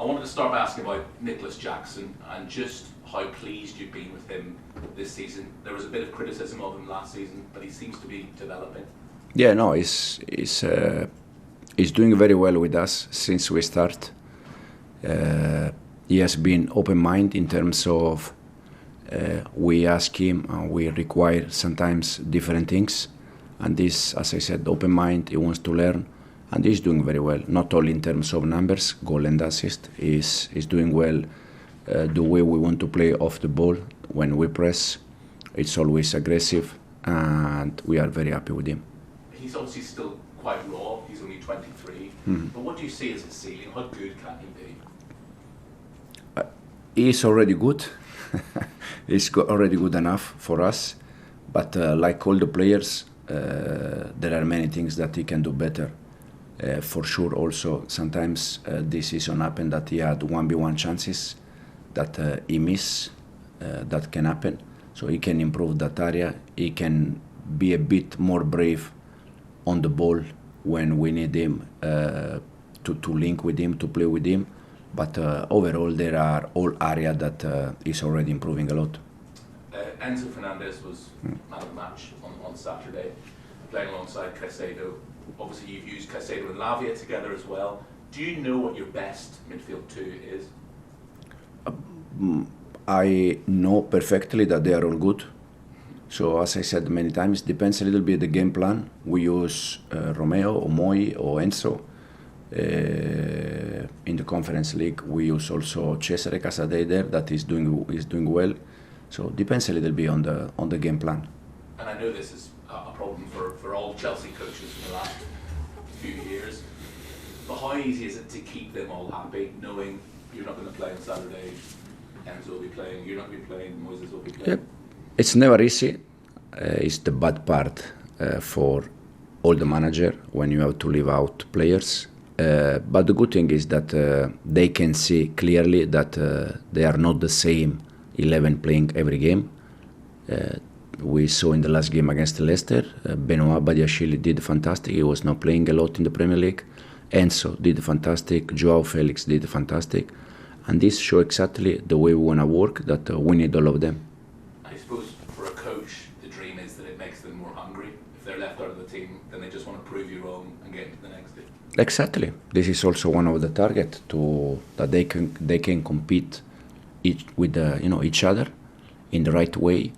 I wanted to start by asking about Nicholas Jackson and just how pleased you've been with him this season. There was a bit of criticism of him last season, but he seems to be developing. Yeah, no, he's doing very well with us since we start. He has been open-minded in terms of we ask him and we require sometimes different things. And this, as I said, open mind, he wants to learn. And he's doing very well, not only in terms of numbers, goal and assist. He's doing well the way we want to play off the ball. When we press, it's always aggressive, and we are very happy with him. He's obviously still quite raw. He's only 23. But what do you see as his ceiling? How good can he be? He's already good. He's already good enough for us. But like all the players, there are many things that he can do better. For sure, also sometimes this season happened that he had 1v1 chances that he missed. That can happen. So he can improve that area. He can be a bit more brave on the ball when we need him to link with him, to play with him. But overall, there are all areas that he's already improving a lot. Enzo Fernandez was man of the match on Saturday, playing alongside Caicedo. Obviously, you've used Caicedo and Lavia together as well. Do you know what your best midfield two is? I know perfectly that they are all good. So as I said many times, depends a little bit the game plan. We use Romeo or Moi or Enzo. In the Conference League, we use also Cesare Casadei there that is doing well. So depends a little bit on the game plan. And I know this is a problem for all Chelsea coaches in the last few years. But how easy is it to keep them all happy, knowing you're not going to play on Saturday, Enzo will be playing, you're not going to be playing, Moises will be playing? Yep. It's never easy. It's the bad part for all the manager when you have to leave out players. But the good thing is that they can see clearly that they are not the same 11 playing every game. We saw in the last game against Leicester, Benoit Badiashile did fantastic. He was not playing a lot in the Premier League. Enzo did fantastic. Joao Felix did fantastic. And this shows exactly the way we want to work, that we need all of them. I suppose for a coach, the dream is that it makes them more hungry. If they're left out of the team, then they just want to prove you wrong and get into the next game. Exactly. This is also one of the targets that they can compete with each other in the right way.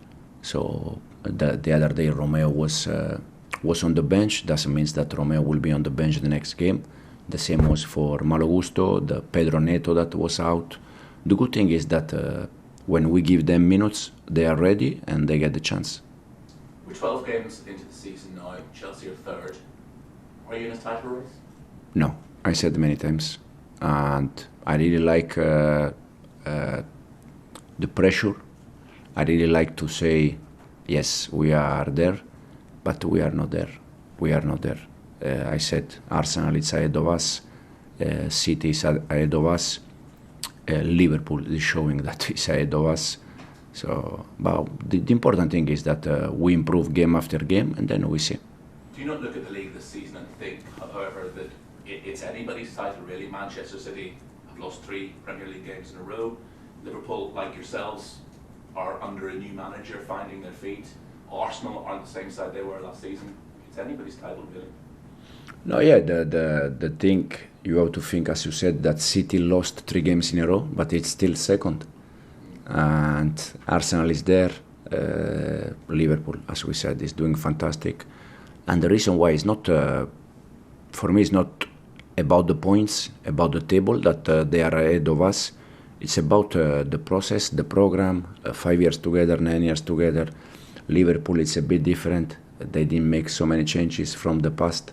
So the other day Romeo was on the bench. Doesn't mean that Romeo will be on the bench the next game. The same was for Malo Gusto, the Pedro Neto that was out. The good thing is that when we give them minutes, they are ready and they get the chance. We're 12 games into the season now. Chelsea are third. Are you in a title race? No, I said many times, and I really like the pressure. I really like to say, yes, we are there, but we are not there. We are not there. I said Arsenal is ahead of us, City is ahead of us, Liverpool is showing that it's ahead of us. So, but the important thing is that we improve game after game, and then we see. Do you not look at the league this season and think, however, that it's anybody's title really? Manchester City have lost 3 Premier League games in a row. Liverpool, like yourselves, are under a new manager, finding their feet. Arsenal are on the same side they were last season. It's anybody's title, really. No, yeah, the thing you have to think, as you said, that City lost 3 games in a row, but it's still second, and Arsenal is there. Liverpool, as we said, is doing fantastic, and the reason why is not, for me, it's not about the points, about the table that they are ahead of us. It's about the process, the program, 5 years together, 9 years together. Liverpool, it's a bit different. They didn't make so many changes from the past.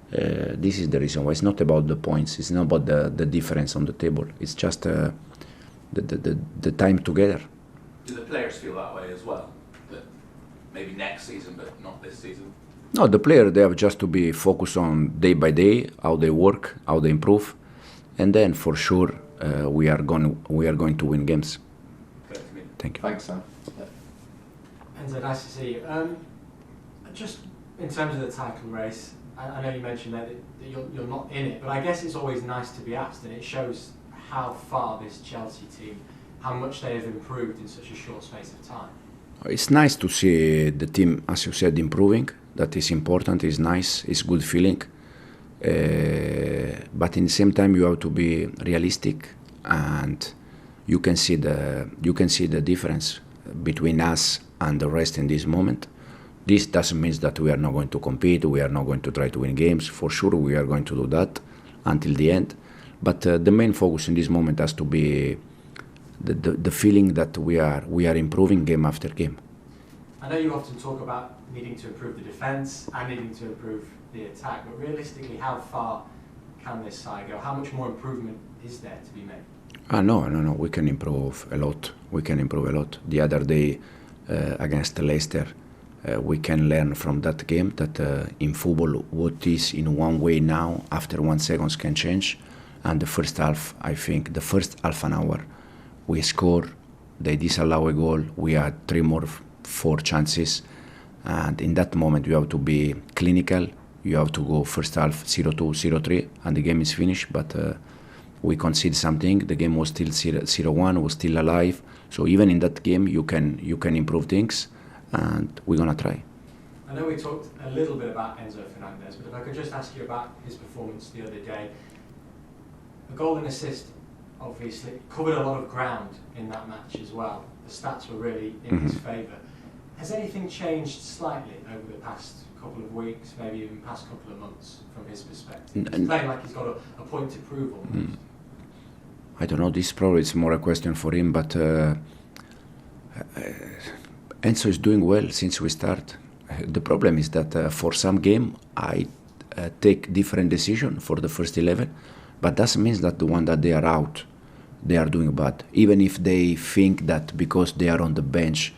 This is the reason why. It's not about the points. It's not about the difference on the table. It's just the time together. Do the players feel that way as well? That maybe next season, but not this season? No, the player, they have just to be focused on day by day, how they work, how they improve, and then for sure we are going to win games. Thank you. Thanks, Sam. Enzo, nice to see you. Just in terms of the title race, I know you mentioned that you're not in it, but I guess it's always nice to be asked, and it shows how far this Chelsea team, how much they have improved in such a short space of time? It's nice to see the team, as you said, improving. That is important. It's nice. It's good feeling. But in the same time, you have to be realistic, and you can see the difference between us and the rest in this moment. This doesn't mean that we are not going to compete. We are not going to try to win games. For sure, we are going to do that until the end. But the main focus in this moment has to be the feeling that we are improving game after game. I know you often talk about needing to improve the defence and needing to improve the attack, but realistically, how far can this side go? How much more improvement is there to be made? No. We can improve a lot. The other day against Leicester, we can learn from that game that in football, what is in one way now, after 1 second can change. And the first half, I think, the first half an hour, we score, they disallow a goal, we had 4 chances. And in that moment, you have to be clinical. You have to go first half 0-2, 0-3, and the game is finished. But we conceded something. The game was still 0-1, was still alive. So even in that game, you can improve things, and we're gonna try. I know we talked a little bit about Enzo Fernandez, but if I could just ask you about his performance the other day. A goal and assist, obviously, covered a lot of ground in that match as well. The stats were really in his favour. Has anything changed slightly over the past couple of weeks, maybe even past couple of months, from his perspective? He's playing like he's got a point to prove almost. I don't know, this probably is more a question for him, but Enzo is doing well since we start. The problem is that for some game I take different decision for the first 11, but that means that the one that they are out, they are doing bad. Even if they think that because they are on the bench,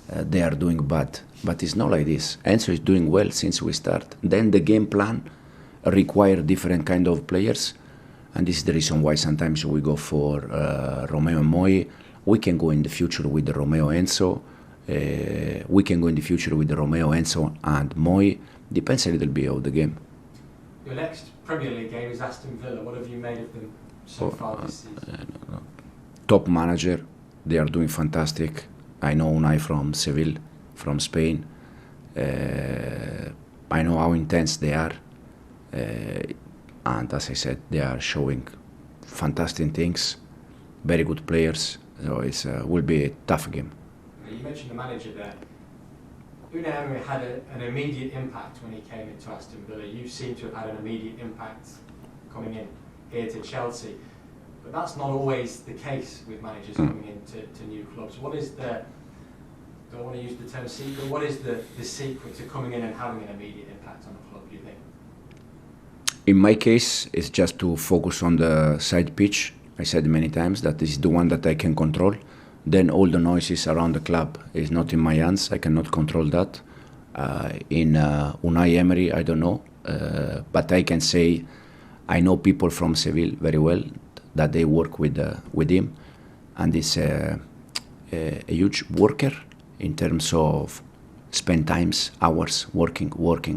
they are doing bad. But it's not like this. Enzo is doing well since we start. Then the game plan require different kind of players, and this is the reason why sometimes we go for Romeo and Moi. We can go in the future with the Romeo Enzo. We can go in the future with the Romeo Enzo and Moi. Depends a little bit of the game. Your next Premier League game is Aston Villa. What have you made of them so far this season? Top manager. They are doing fantastic. I know Unai from Seville, from Spain. I know how intense they are. And as I said, they are showing fantastic things, very good players. So it will be a tough game. You mentioned the manager there. Unai Emery had an immediate impact when he came into Aston Villa. You seem to have had an immediate impact coming in here to Chelsea. But that's not always the case with managers coming into new clubs. What is the, don't want to use the term secret, what is the secret to coming in and having an immediate impact on a club, do you think? In my case, it's just to focus on the side pitch. I said many times that this is the one that I can control. Then all the noises around the club is not in my hands. I cannot control that. In Unai Emery, I don't know. But I can say I know people from Seville very well, that they work with him. And he's a huge worker in terms of spend times, hours, working. Work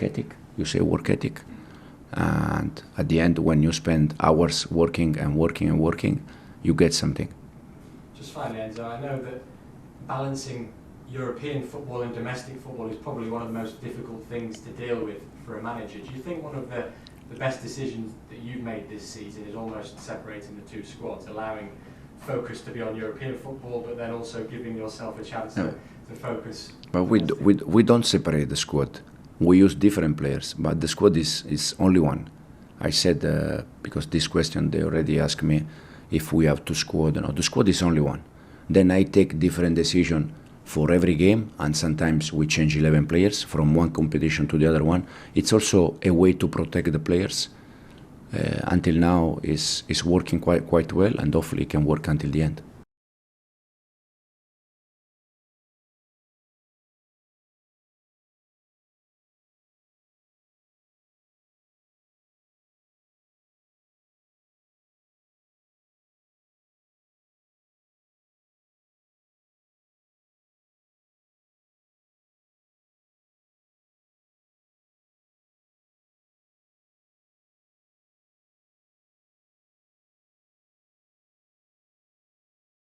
ethic, you say work ethic. And at the end, when you spend hours working, you get something. Just finally, Enzo, I know that balancing European football and domestic football is probably one of the most difficult things to deal with for a manager. Do you think one of the best decisions that you've made this season is almost separating the two squads, allowing focus to be on European football, but then also giving yourself a chance to focus? But we don't separate the squad. We use different players, but the squad is only one. I said, because this question, they already asked me if we have two squads. No, the squad is only one. Then I take different decision for every game, and sometimes we change 11 players from one competition to the other one. It's also a way to protect the players. Until now, is working quite well, and hopefully it can work until the end.